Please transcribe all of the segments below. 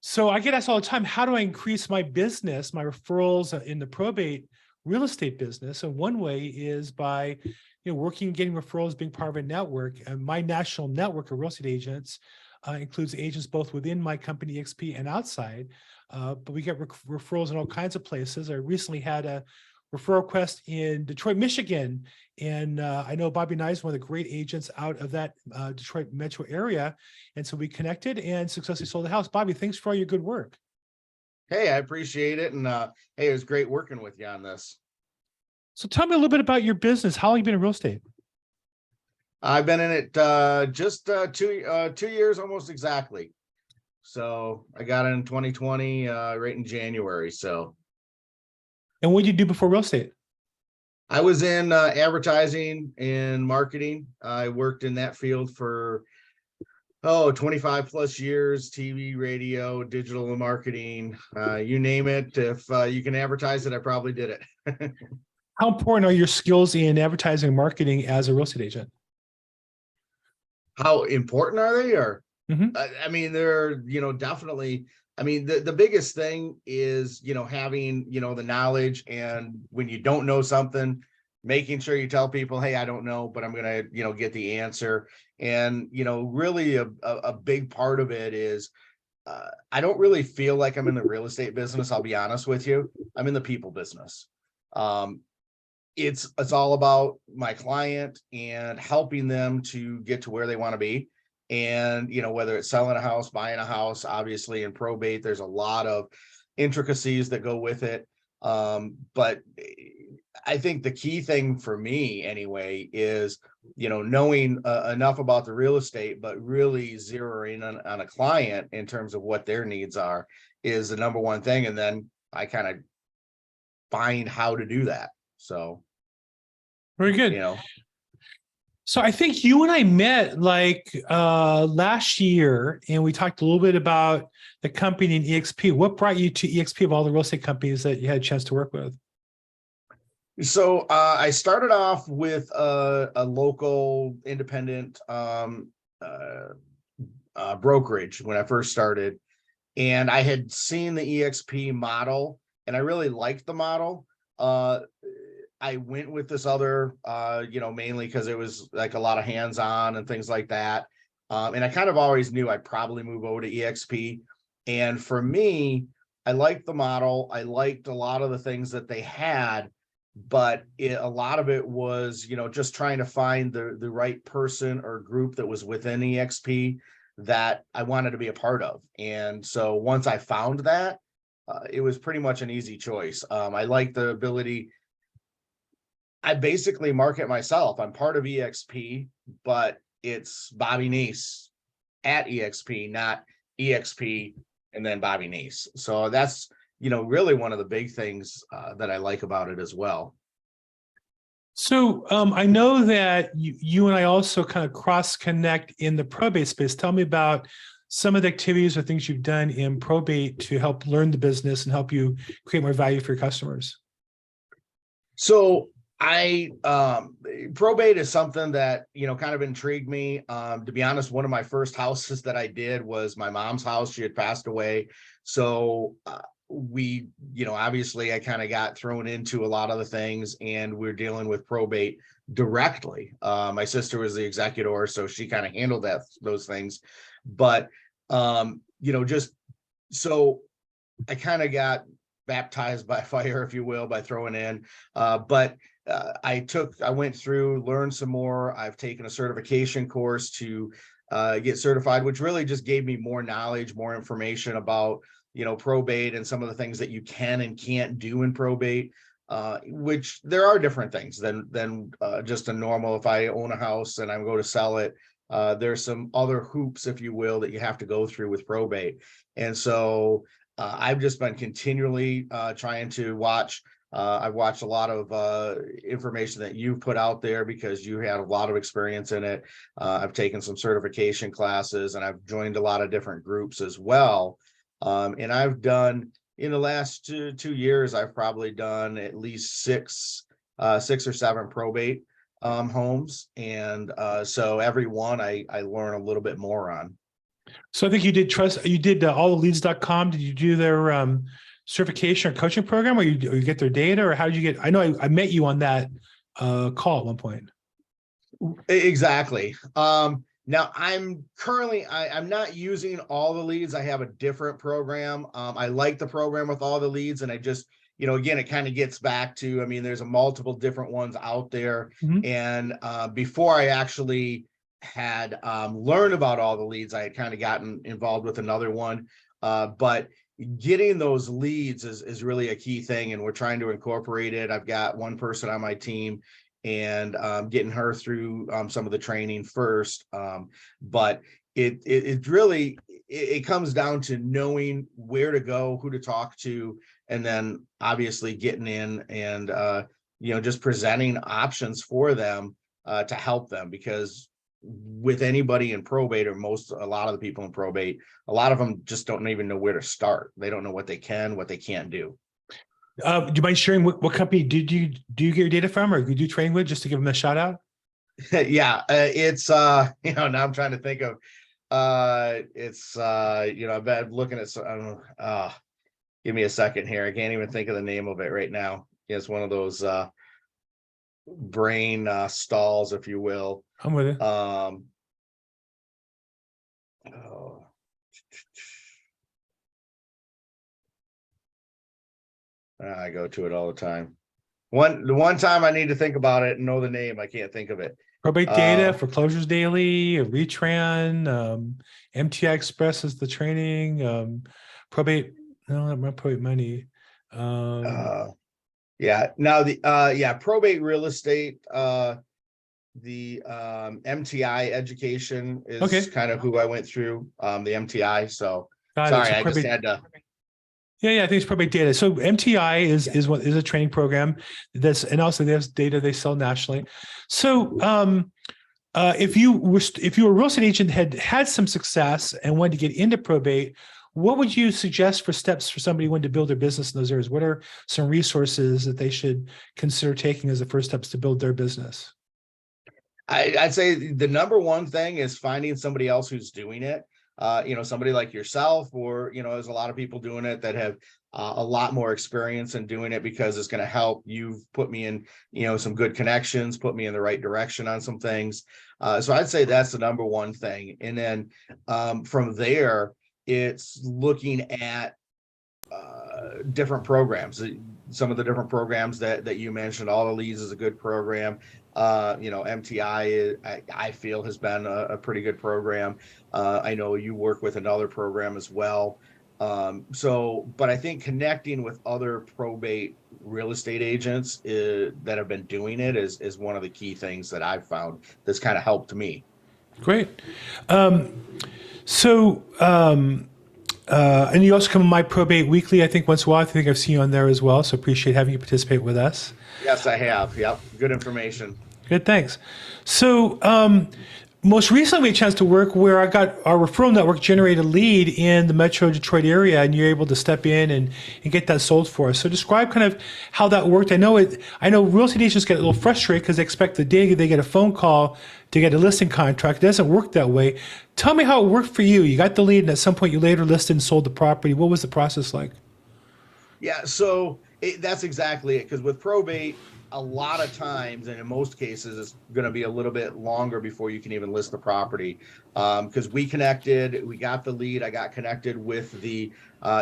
So I get asked all the time, how do I increase my business, my referrals in the probate real estate business? And one way is by, working, getting referrals, being part of a network. And my national network of real estate agents includes agents both within my company eXp and outside. But we get referrals in all kinds of places. I recently had a referral request in Detroit, Michigan. And I know Bobby Nies, one of the great agents out of that Detroit metro area. And so we connected and successfully sold the house. Bobby, thanks for all your good work. Hey, I appreciate it. And hey, it was great working with you on this. So tell me a little bit about your business. How long have you been in real estate? I've been in it just 2 years almost exactly. So I got in 2020 right in January. So And what did you do before real estate? I was in advertising and marketing. I worked in that field for 25 plus years, TV, radio, digital marketing, you name it. If you can advertise it, I probably did it. How important are your skills in advertising and marketing as a real estate agent? How important are they? Or Mhm. I mean, they're, definitely. I mean, the biggest thing is, having, the knowledge, and when you don't know something, making sure you tell people, hey, I don't know, but I'm going to, get the answer. And, really a big part of it is, I don't really feel like I'm in the real estate business. I'll be honest with you. I'm in the people business. It's all about my client and helping them to get to where they want to be. And, whether it's selling a house, buying a house, obviously in probate, there's a lot of intricacies that go with it. But I think the key thing for me anyway is, knowing enough about the real estate, but really zeroing on a client in terms of what their needs are is the number one thing. And then I kind of find how to do that. So, Very good. So I think you and I met last year, and we talked a little bit about the company in eXp. What brought you to eXp of all the real estate companies that you had a chance to work with? So I started off with a local independent brokerage when I first started, and I had seen the eXp model, and I really liked the model. I went with this other, mainly because it was like a lot of hands-on and things like that. And I kind of always knew I'd probably move over to eXp. And for me, I liked the model. I liked a lot of the things that they had, but a lot of it was, just trying to find the right person or group that was within eXp that I wanted to be a part of. And so once I found that, it was pretty much an easy choice. I like the ability. I basically market myself. I'm part of eXp, but it's Bobby Nies at eXp, not eXp and then Bobby Nies. So that's, really one of the big things that I like about it as well. So I know that you and I also kind of cross connect in the probate space. Tell me about some of the activities or things you've done in probate to help learn the business and help you create more value for your customers. So probate is something that, kind of intrigued me. To be honest, one of my first houses that I did was my mom's house. She had passed away. So we, obviously I kind of got thrown into a lot of the things, and we're dealing with probate directly. My sister was the executor, so she kind of handled those things. But, just so I kind of got baptized by fire, if you will, by throwing in. But I went through, learned some more. I've taken a certification course to get certified, which really just gave me more knowledge, more information about, probate and some of the things that you can and can't do in probate, which there are different things than just a normal, if I own a house and I'm going to sell it, there's some other hoops, if you will, that you have to go through with probate. And so I've just been continually trying to watch. I've watched a lot of information that you've put out there because you had a lot of experience in it. I've taken some certification classes, and I've joined a lot of different groups as well. And I've done, in the last 2 years, I've probably done at least six or seven probate homes. And so every one I learn a little bit more on. So I think you did alltheleads.com. Did you do their certification or coaching program, or you get their data, or how did you get? I know I met you on that call at one point. Exactly. Now I'm currently, I'm not using all the leads. I have a different program. I like the program with all the leads, and I just, again, it kind of gets back to, I mean, there's a multiple different ones out there. Mhm. And before I actually had learned about all the leads, I had kind of gotten involved with another one. But getting those leads is really a key thing, and we're trying to incorporate it. I've got one person on my team, and getting her through some of the training first. But it really it comes down to knowing where to go, who to talk to, and then obviously getting in and just presenting options for them to help them. Because with anybody in probate, or a lot of the people in probate, a lot of them just don't even know where to start. They don't know what they can, what they can't do. Do you mind sharing what company do you get your data from, or you do training with, just to give them a shout out? Yeah, it's now I'm trying to think of it's I've been looking at some give me a second here. I can't even think of the name of it right now. It's one of those brain stalls, if you will. I'm with it. Oh, I go to it all the time. The one time I need to think about it and know the name, I can't think of it. Probate data, foreclosures daily, Retran, MTI Express is the training, probate, no, not probate money. Yeah, now the probate real estate, the MTI education is Okay. kind of who I went through, the MTI. So Got it. sorry, So I just probate, had to. yeah, I think it's probate data. So MTI is a training program and also there's data they sell nationally. So if you were a real estate agent, had some success and wanted to get into probate, what would you suggest for steps for somebody who wanted to build their business in those areas? What are some resources that they should consider taking as the first steps to build their business? I'd say the number one thing is finding somebody else who's doing it. Somebody like yourself, or there's a lot of people doing it that have a lot more experience in doing it, because it's going to help. You've put me in, some good connections, put me in the right direction on some things. So I'd say that's the number one thing. And then from there, it's looking at different programs. Some of the different programs that you mentioned, All the Leads is a good program. MTI I feel has been a pretty good program. I know you work with another program as well. But I think connecting with other probate real estate agents that have been doing it is one of the key things that I've found that's kind of helped me. Great. So and you also come to My Probate Weekly, I think, once in a while. I think I've seen you on there as well. So appreciate having you participate with us. Yes, I have. Yep. Good information. Good, thanks. So most recently we had a chance to work where I got our referral network generate a lead in the Metro Detroit area, and you're able to step in and get that sold for us. So describe kind of how that worked. I know real estate agents get a little frustrated because they expect the day they get a phone call to get a listing contract. It doesn't work that way. Tell me how it worked for you. You got the lead, and at some point you later listed and sold the property. What was the process like? Yeah, so that's exactly it. Because with probate, a lot of times, and in most cases, it's going to be a little bit longer before you can even list the property. Because we got the lead. I got connected with the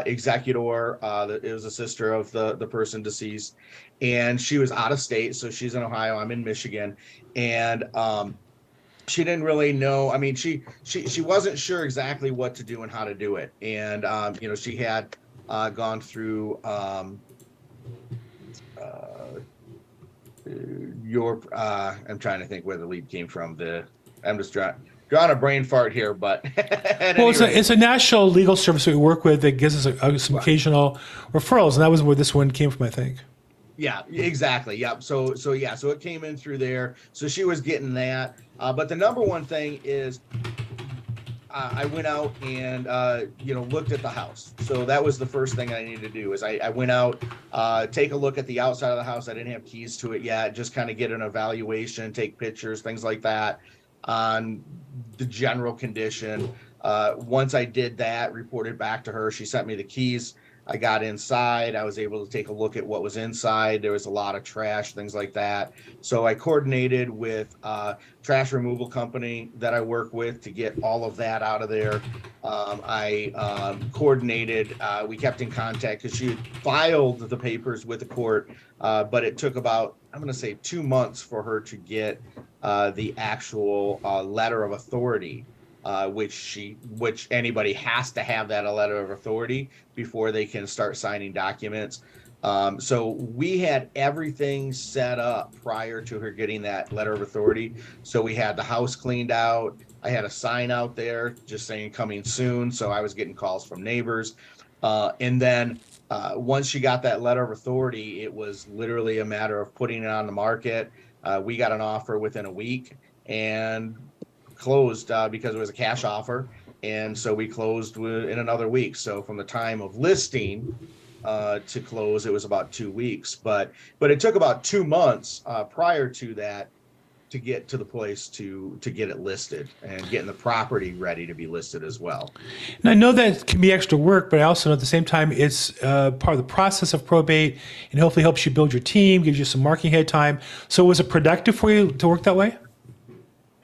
executor. It was a sister of the person deceased, and she was out of state. So she's in Ohio. I'm in Michigan, and she didn't really know. I mean, she wasn't sure exactly what to do and how to do it. And she had gone through I'm trying to think where the lead came from. I'm just drawing a brain fart here, but well, it's a national legal service that we work with that gives us some occasional referrals, and that was where this one came from, I think. Yeah, exactly. Yep. So it came in through there. So she was getting that. But the number one thing is I went out and looked at the house. So that was the first thing I needed to do. Is I went out, take a look at the outside of the house. I didn't have keys to it yet. Just kind of get an evaluation, take pictures, things like that on the general condition. Once I did that, reported back to her, she sent me the keys. I got inside. I was able to take a look at what was inside. There was a lot of trash, things like that. So I coordinated with a trash removal company that I work with to get all of that out of there. I coordinated, we kept in contact because she had filed the papers with the court, but it took about, I'm going to say 2 months for her to get the actual letter of authority, which anybody has to have that a letter of authority before they can start signing documents. So we had everything set up prior to her getting that letter of authority. So we had the house cleaned out. I had a sign out there just saying coming soon. So I was getting calls from neighbors. And then once she got that letter of authority, it was literally a matter of putting it on the market. We got an offer within a week and closed because it was a cash offer. And so we closed in another week. So from the time of listing to close, it was about 2 weeks. But it took about 2 months prior to that to get to the place to get it listed and getting the property ready to be listed as well. And I know that can be extra work, but I also know at the same time it's part of the process of probate, and hopefully helps you build your team, gives you some marketing head time. So was it productive for you to work that way?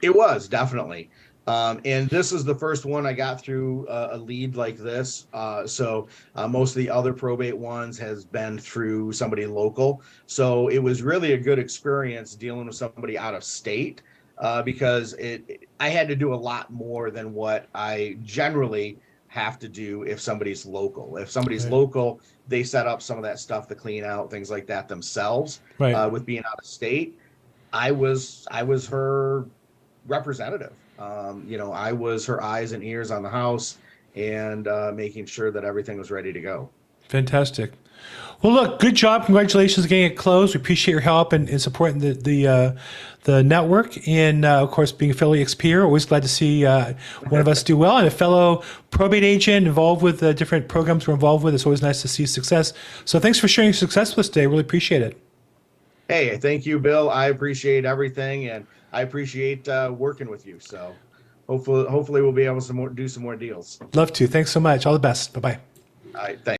It was definitely. And this is the first one I got through a lead like this. So most of the other probate ones has been through somebody local. So it was really a good experience dealing with somebody out of state because I had to do a lot more than what I generally have to do if somebody's local. If somebody's Right. local, they set up some of that stuff to clean out, things like that themselves. Right. With being out of state, I was her representative. I was her eyes and ears on the house and making sure that everything was ready to go. Fantastic. Well, look, good job. Congratulations on getting it closed. We appreciate your help and supporting the network. And of course, being a fellow eXp, always glad to see one of us do well. And a fellow probate agent involved with the different programs we're involved with. It's always nice to see success. So thanks for sharing your success with us today. Really appreciate it. Hey, thank you, Bill. I appreciate everything, and I appreciate working with you. So hopefully we'll be able to do some more deals. Love to. Thanks so much. All the best. Bye-bye. All right, thanks.